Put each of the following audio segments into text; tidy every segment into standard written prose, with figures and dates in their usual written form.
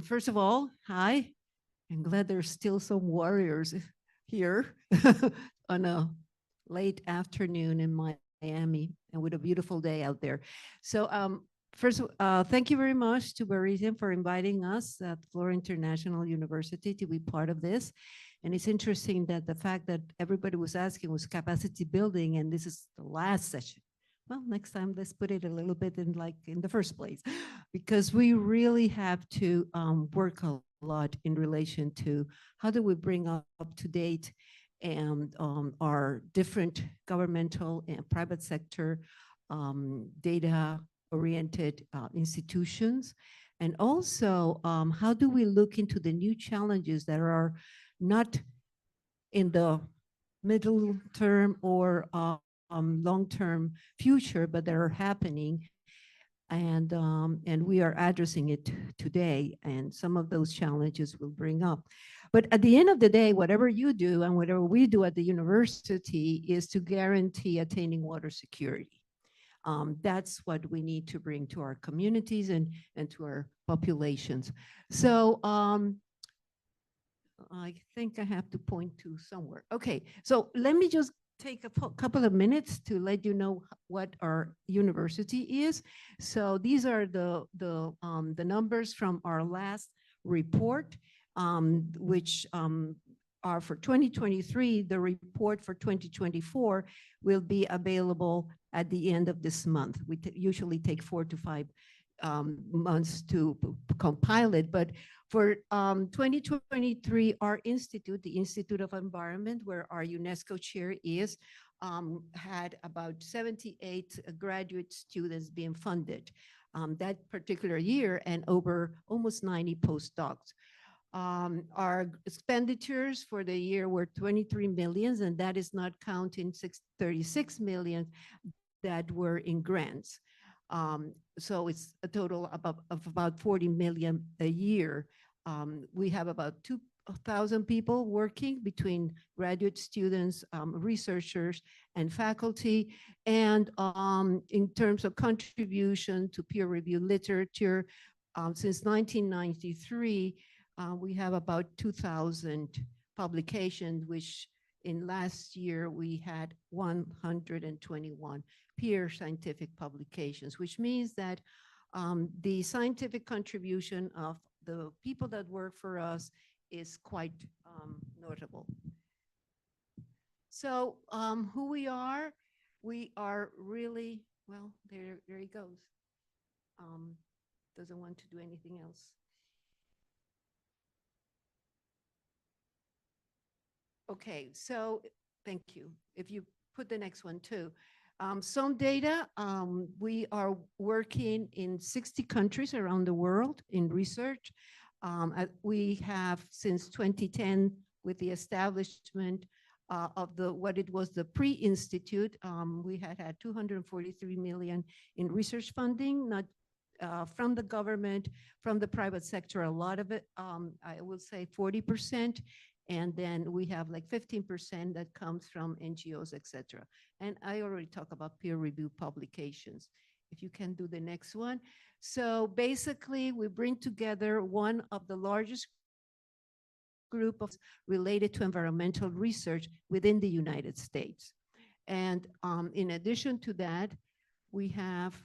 First of all, hi. I'm glad there's still some warriors here on a late afternoon in Miami and with a beautiful day out there. So, first, thank you very much to Barizian for inviting us at Florida International University to be part of this. And it's interesting that the fact that everybody was asking was capacity building, and this is the last session. Well, next time let's put it a little bit in like in the first place, because we really have to work a lot in relation to how do we bring up to date and our different governmental and private sector data oriented institutions. And also, how do we look into the new challenges that are not in the middle term or long-term future, but that are happening, and we are addressing it today. And some of those challenges we'll bring up. But at the end of the day, whatever you do and whatever we do at the university is to guarantee attaining water security. That's what we need to bring to our communities and to our populations. So I think I have to point to somewhere. Okay, so let me just take a couple of minutes to let you know what our university is. So these are the numbers from our last report, which are for 2023. The report for 2024 will be available at the end of this month. We usually take 4 to 5 months to compile it, but for 2023, our institute, the Institute of Environment, where our UNESCO chair is, had about 78 graduate students being funded that particular year, and over almost 90 postdocs. Our expenditures for the year were 23 million, and that is not counting 36 million that were in grants. So it's a total of about 40 million a year. We have about 2,000 people working between graduate students, researchers, and faculty. And in terms of contribution to peer-reviewed literature, since 1993, we have about 2,000 publications, which in last year we had 121 peer scientific publications, which means that the scientific contribution of the people that work for us is quite notable. So who we are really, well, there he goes. Doesn't want to do anything else. Okay, so thank you. If you put the next one too. Some data, we are working in 60 countries around the world in research. We have since 2010, with the establishment of what it was the pre-institute, we had 243 million in research funding, not from the government, from the private sector, a lot of it, I will say 40%. And then we have like 15% that comes from NGOs, et cetera. And I already talked about peer-reviewed publications. If you can do the next one. So basically, we bring together one of the largest group of related to environmental research within the United States. And in addition to that, we have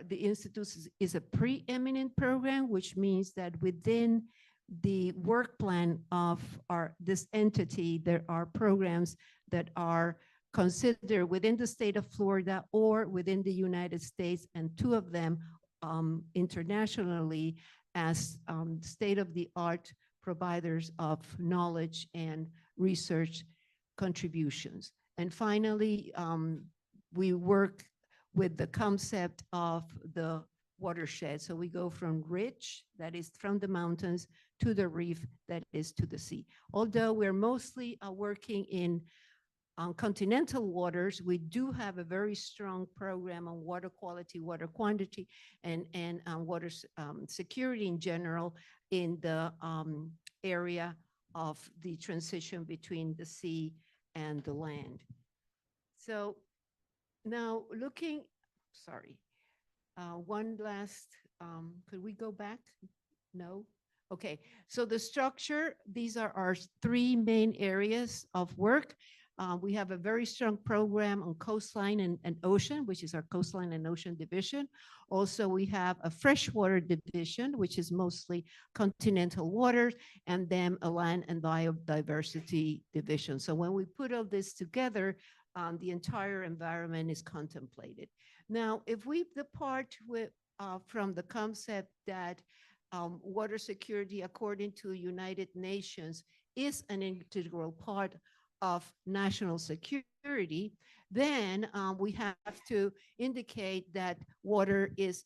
the Institute is a preeminent program, which means that within the work plan of this entity, there are programs that are considered within the state of Florida or within the United States, and 2 of them internationally as state-of-the-art providers of knowledge and research contributions. And finally, we work with the concept of the watershed. So we go from rich, that is from the mountains, to the reef, that is to the sea. Although we're mostly working in continental waters, we do have a very strong program on water quality, water quantity, and water security in general in the area of the transition between the sea and the land. So now looking, sorry. One last, could we go back? No? Okay, so the structure, these are our three main areas of work. We have a very strong program on coastline and ocean, which is our coastline and ocean division. Also, we have a freshwater division, which is mostly continental waters, and then a land and biodiversity division. So when we put all this together, the entire environment is contemplated. Now, if we depart from the concept that water security, according to United Nations, is an integral part of national security, then we have to indicate that water is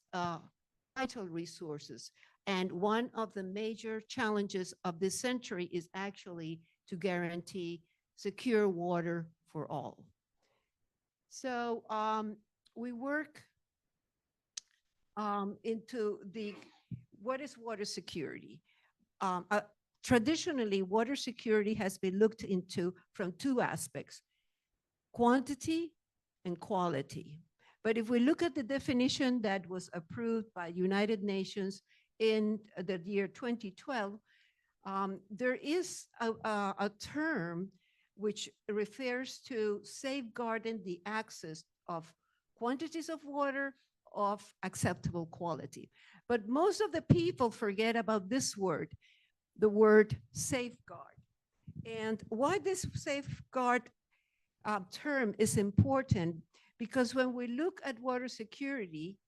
vital resources. And one of the major challenges of this century is actually to guarantee secure water for all. So we work into what is water security? Traditionally, water security has been looked into from two aspects, quantity and quality. But if we look at the definition that was approved by United Nations in the year 2012, there is a term which refers to safeguarding the access of quantities of water of acceptable quality. But most of the people forget about this word, the word safeguard. And why this safeguard term is important, because when we look at water security,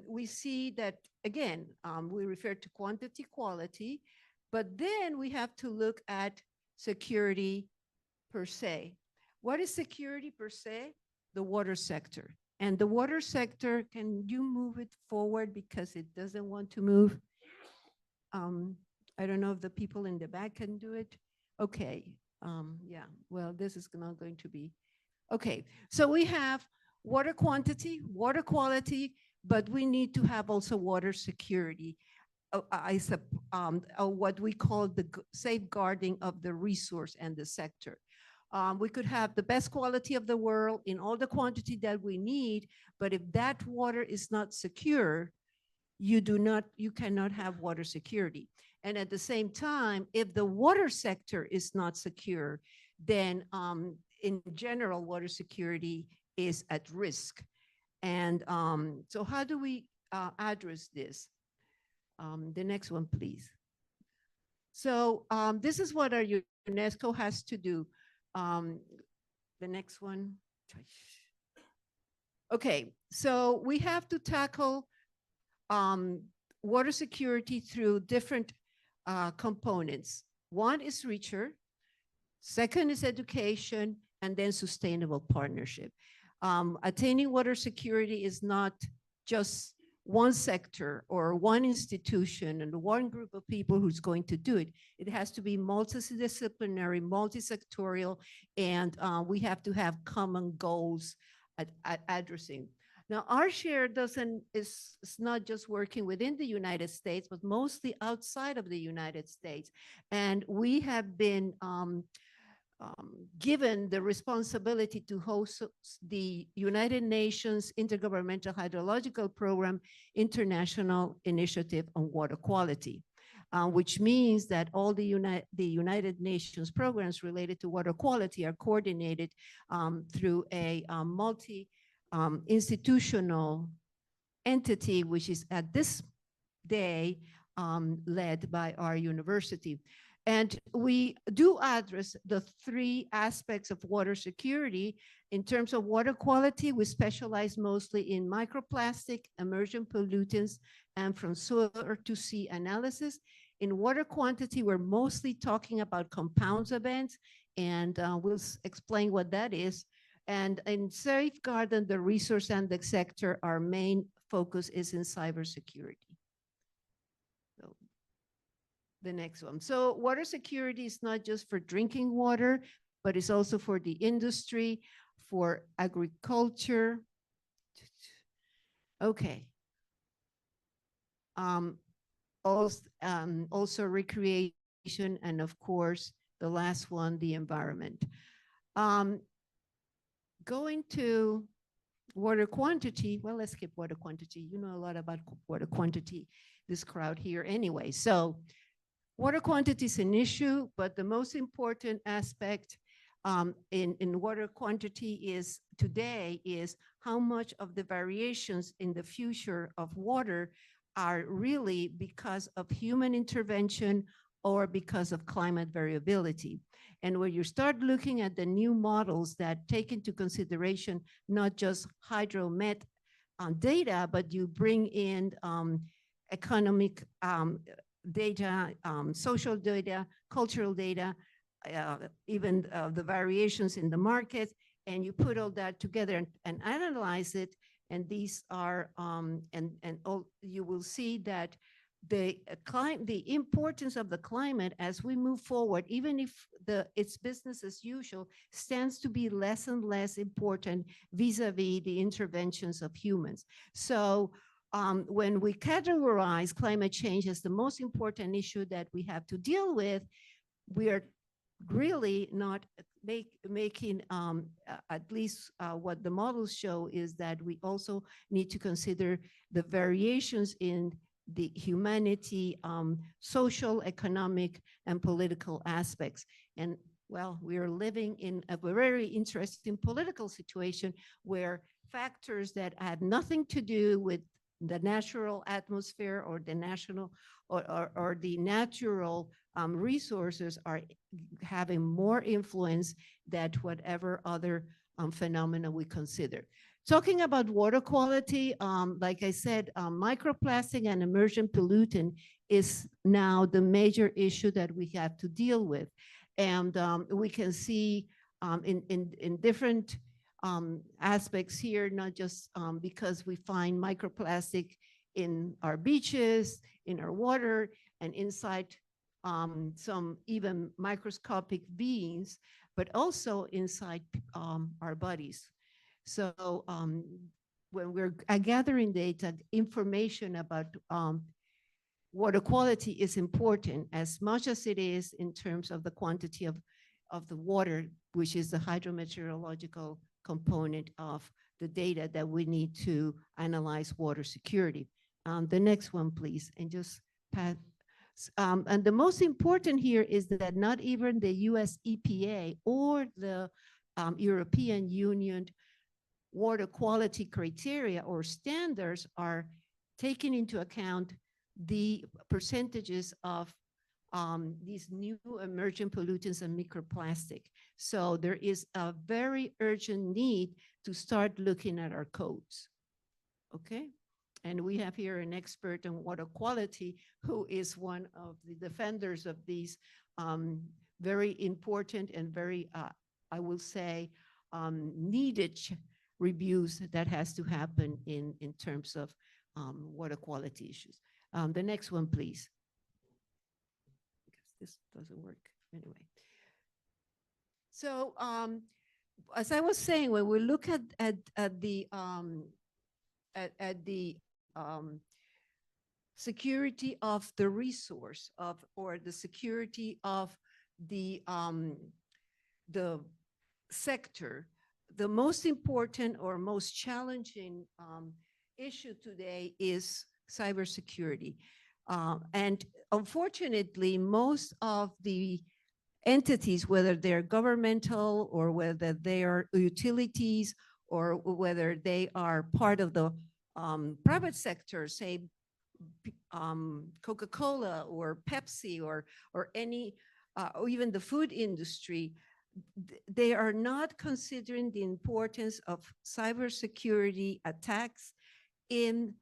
we see that, again, we refer to quantity, quality, but then we have to look at security per se. What is security per se? The water sector. And the water sector, can you move it forward because it doesn't want to move? I don't know if the people in the back can do it. Okay, yeah, well, this is not going to be. Okay, so we have water quantity, water quality, but we need to have also water security. What we call the safeguarding of the resource and the sector. We could have the best quality of the world in all the quantity that we need, but if that water is not secure, you cannot have water security. And at the same time, if the water sector is not secure, then in general, water security is at risk. And so how do we address this? The next one, please. So this is what our UNESCO has to do. The next one. Okay, so we have to tackle water security through different components. One is research, second is education, and then sustainable partnership. Attaining water security is not just one sector or one institution and one group of people who's going to do it. It has to be multidisciplinary, multisectorial, and we have to have common goals at addressing. Now, our share is not just working within the United States, but mostly outside of the United States. And we have been given the responsibility to host the United Nations Intergovernmental Hydrological Program International Initiative on Water Quality, which means that all the United Nations programs related to water quality are coordinated through a institutional entity, which is at this day led by our university. And we do address the three aspects of water security. In terms of water quality, we specialize mostly in microplastic, emergent pollutants, and from soil to sea analysis. In water quantity, we're mostly talking about compounds events, and we'll explain what that is. And in safeguarding the resource and the sector, our main focus is in cybersecurity. So the next one. So water security is not just for drinking water, but it's also for the industry, for agriculture. Okay. Also recreation, and of course, the last one, the environment. Going to Water quantity, well, let's skip water quantity. You know a lot about water quantity, this crowd here anyway. So water quantity is an issue, but the most important aspect in water quantity is today is how much of the variations in the future of water are really because of human intervention or because of climate variability. And when you start looking at the new models that take into consideration not just hydromet data, but you bring in economic data, social data, cultural data, even the variations in the market, and you put all that together and analyze it. And these are, and all, you will see that the importance of the climate as we move forward, even if it's business as usual, stands to be less and less important vis-a-vis the interventions of humans. So when we categorize climate change as the most important issue that we have to deal with, we are really not making, at least what the models show is that we also need to consider the variations in the humanity, social, economic, and political aspects. And well, we are living in a very interesting political situation where factors that had nothing to do with the natural atmosphere or the national or the natural resources are having more influence than whatever other phenomena we consider. Talking about water quality, like I said, microplastic and emergent pollutant is now the major issue that we have to deal with. And we can see in different aspects here, not just because we find microplastic in our beaches, in our water, and inside some even microscopic beings, but also inside our bodies. So when we're gathering data, information about water quality is important as much as it is in terms of the quantity of the water, which is the hydrometeorological component of the data that we need to analyze water security. The next one, please, and just pass. And the most important here is that not even the US EPA or the European Union water quality criteria or standards are taking into account the percentages of these new emergent pollutants and microplastic. So there is a very urgent need to start looking at our codes, okay? And we have here an expert on water quality who is one of the defenders of these very important and very, I will say, needed reviews that has to happen in terms of water quality issues. The next one, please. This doesn't work anyway. So as I was saying, when we look at the security of the resource or the security of the sector, the most important or most challenging issue today is cybersecurity. And unfortunately, most of the entities, whether they're governmental or whether they are utilities or whether they are part of the private sector, say Coca-Cola or Pepsi or any, or even the food industry, they are not considering the importance of cybersecurity attacks in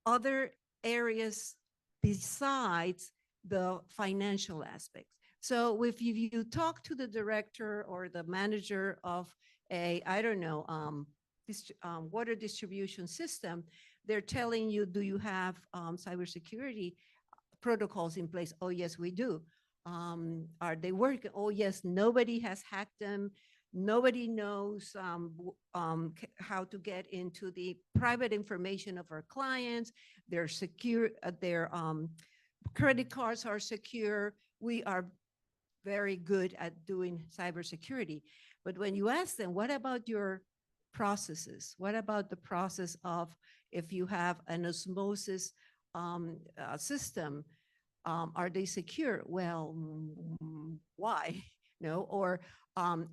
other areas besides the financial aspects. So if you talk to the director or the manager of a, I don't know, water distribution system, they're telling you, do you have cybersecurity protocols in place? Oh, yes, we do. Are they working? Oh, yes, nobody has hacked them. Nobody knows how to get into the private information of our clients. They're secure, their credit cards are secure. We are very good at doing cybersecurity. But when you ask them, what about your processes? What about the process of if you have an osmosis system, are they secure? Well, why? No, or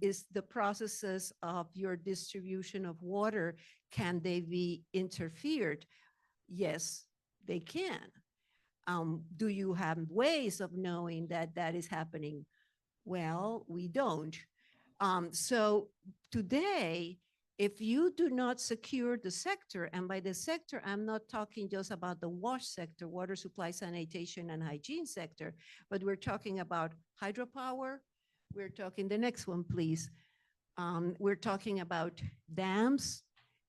is the processes of your distribution of water, can they be interfered? Yes, they can. Do you have ways of knowing that that is happening? Well, we don't. So today, if you do not secure the sector, and by the sector, I'm not talking just about the WASH sector, water supply, sanitation, and hygiene sector, but we're talking about hydropower. We're talking, the next one, please. We're talking about dams,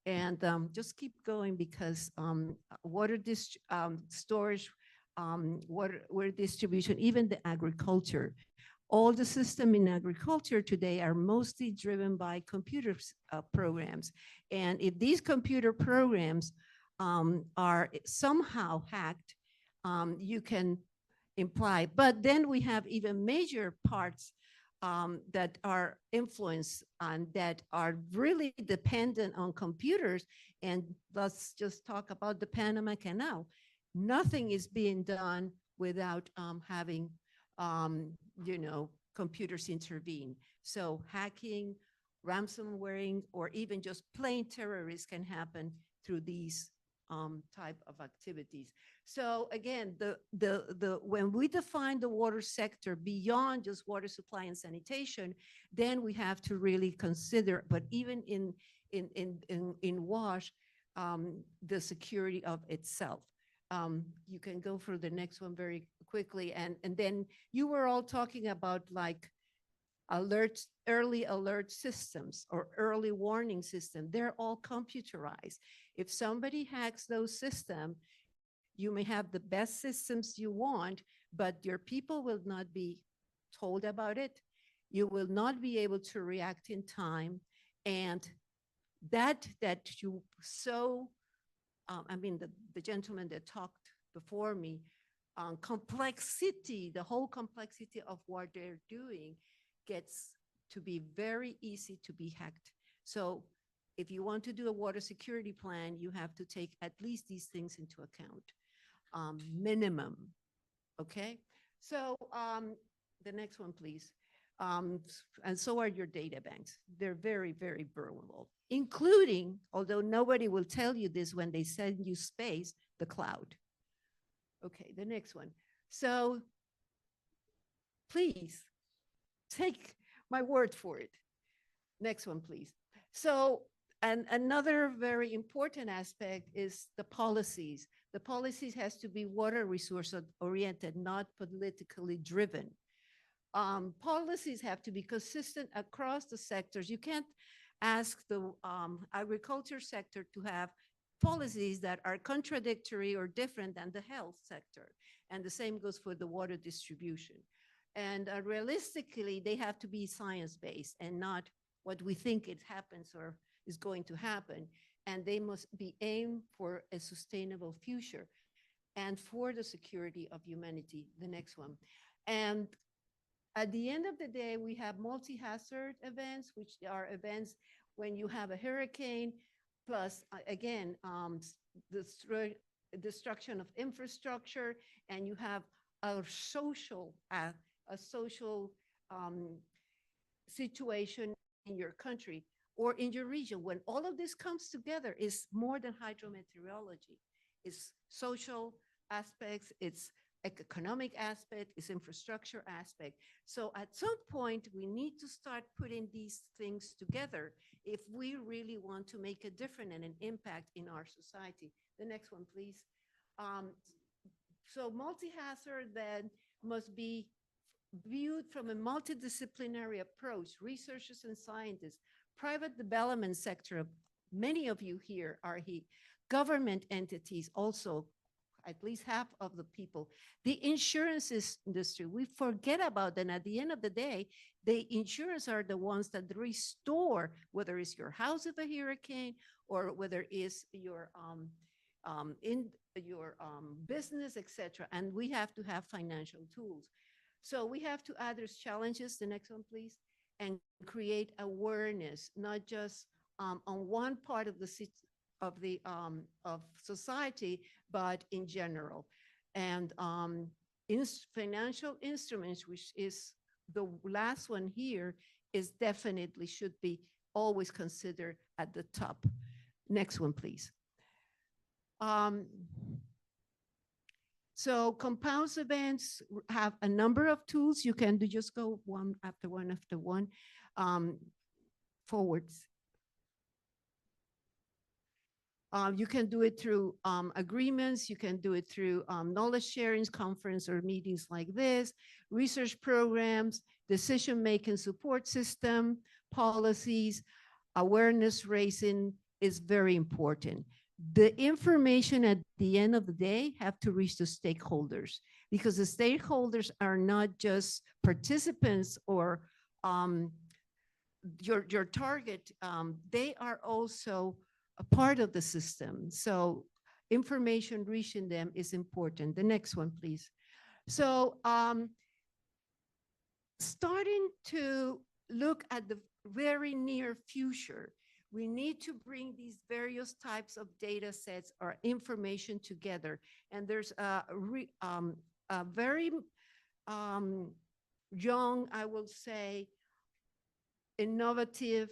and just keep going because water storage, water distribution, even the agriculture. All the system in agriculture today are mostly driven by computer programs. And if these computer programs are somehow hacked, you can imply. But then we have even major parts that are influenced and that are really dependent on computers. And let's just talk about the Panama Canal. Nothing is being done without having computers intervene. So hacking, ransomwaring, or even just plain terrorists can happen through these type of activities. So again, when we define the water sector beyond just water supply and sanitation, then we have to really consider, but even in WASH, the security of itself. You can go for the next one very quickly. And then you were all talking about like alerts, early alert systems or early warning system. They're all computerized. If somebody hacks those systems, you may have the best systems you want, but your people will not be told about it. You will not be able to react in time. And that you so I mean, the gentleman that talked before me, complexity, the whole complexity of what they're doing gets to be very easy to be hacked. So if you want to do a water security plan, you have to take at least these things into account, minimum, okay? So the next one, please. And so are your data banks. They're very, very vulnerable, including, although nobody will tell you this when they send you space, the cloud. Okay, the next one. So please take my word for it. Next one, please. So, and another very important aspect is the policies. The policies has to be water resource oriented, not politically driven. Policies have to be consistent across the sectors. You can't ask the agriculture sector to have policies that are contradictory or different than the health sector. And the same goes for the water distribution. And realistically, they have to be science-based and not what we think it happens or is going to happen. And they must be aimed for a sustainable future and for the security of humanity, the next one. And at the end of the day, we have multi-hazard events, which are events when you have a hurricane, plus, again, the destruction of infrastructure, and you have a social situation in your country or in your region. When all of this comes together, it's more than hydrometeorology. It's social aspects, it's economic aspect, it's infrastructure aspect. So at some point, we need to start putting these things together if we really want to make a difference and an impact in our society. The next one, please. So multi-hazard then must be viewed from a multidisciplinary approach. Researchers and scientists, private development sector, many of you here are here, government entities also, at least half of the people, the insurance industry, we forget about them. At the end of the day, the insurance are the ones that restore, whether it's your house of a hurricane or whether it's your business, etc. And we have to have financial tools. So we have to address challenges, the next one, please, and create awareness, not just on one part of the of society, but in general. And financial instruments, which is the last one here, is definitely should be always considered at the top. Next one, please. So compounds events have a number of tools. You can do, just go one after one after one, forwards. You can do it through agreements. You can do it through knowledge sharing conference or meetings like this, research programs, decision-making support system, policies, awareness raising is very important. The information at the end of the day have to reach the stakeholders, because the stakeholders are not just participants or your target, they are also a part of the system. So information reaching them is important. The next one, please. So starting to look at the very near future, we need to bring these various types of data sets or information together. And there's a very young, I will say, innovative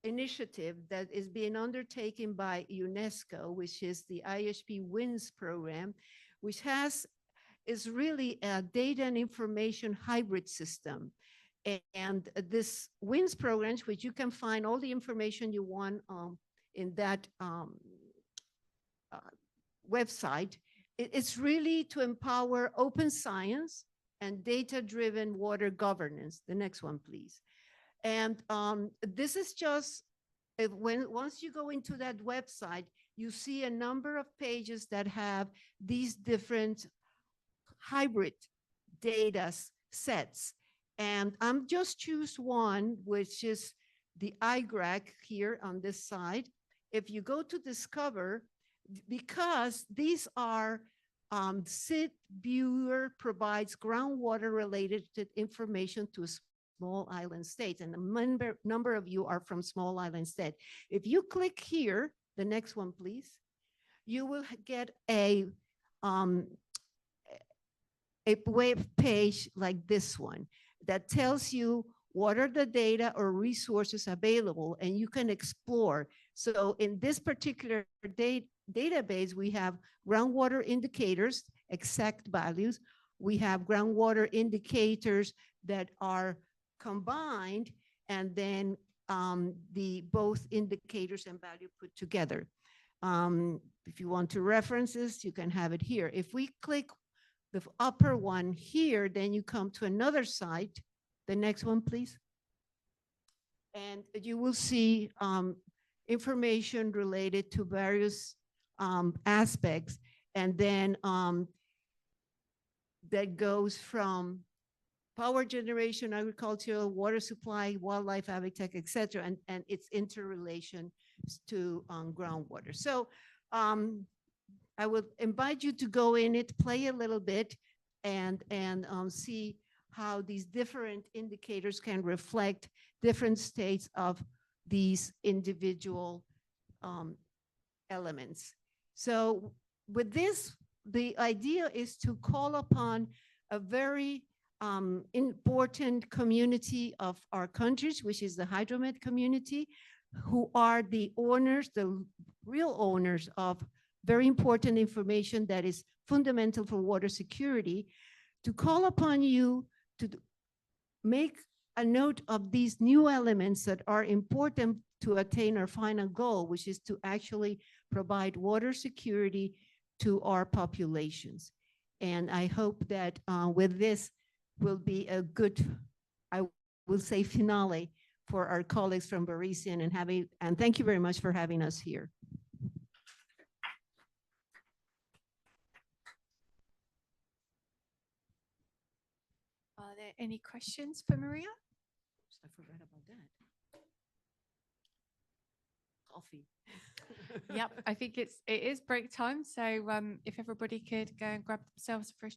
initiative that is being undertaken by UNESCO, which is the IHP WINS program, which is really a data and information hybrid system. And this WINS program, which you can find all the information you want in that website, it's really to empower open science and data-driven water governance. The next one, please. And this is just, once you go into that website, you see a number of pages that have these different hybrid data sets. And I'm just choose one, which is the IGRAC here on this side. If you go to discover, because these are SID viewer provides groundwater related information to small island states, and a number of you are from small island state. If you click here, the next one, please, you will get a web page like this one that tells you what are the data or resources available, and you can explore. So in this particular database, we have groundwater indicators, exact values. We have groundwater indicators that are combined, and then the both indicators and value put together. If you want to reference this, you can have it here. If we click the upper one here, then you come to another site. The next one, please. And you will see information related to various aspects. And then that goes from power generation, agricultural, water supply, wildlife habitat, et cetera, and its interrelation to groundwater. So I would invite you to go in it, play a little bit, and see how these different indicators can reflect different states of these individual elements. So with this, the idea is to call upon a very important community of our countries, which is the Hydromet community, who are the owners, the real owners of very important information that is fundamental for water security, to call upon you to make a note of these new elements that are important to attain our final goal, which is to actually provide water security to our populations. And I hope that with this will be a good, I will say, finale for our colleagues from Parisian, and thank you very much for having us here. Are there any questions for Maria? I forgot about that. Coffee. Yep, I think it is break time. So if everybody could go and grab themselves a fresh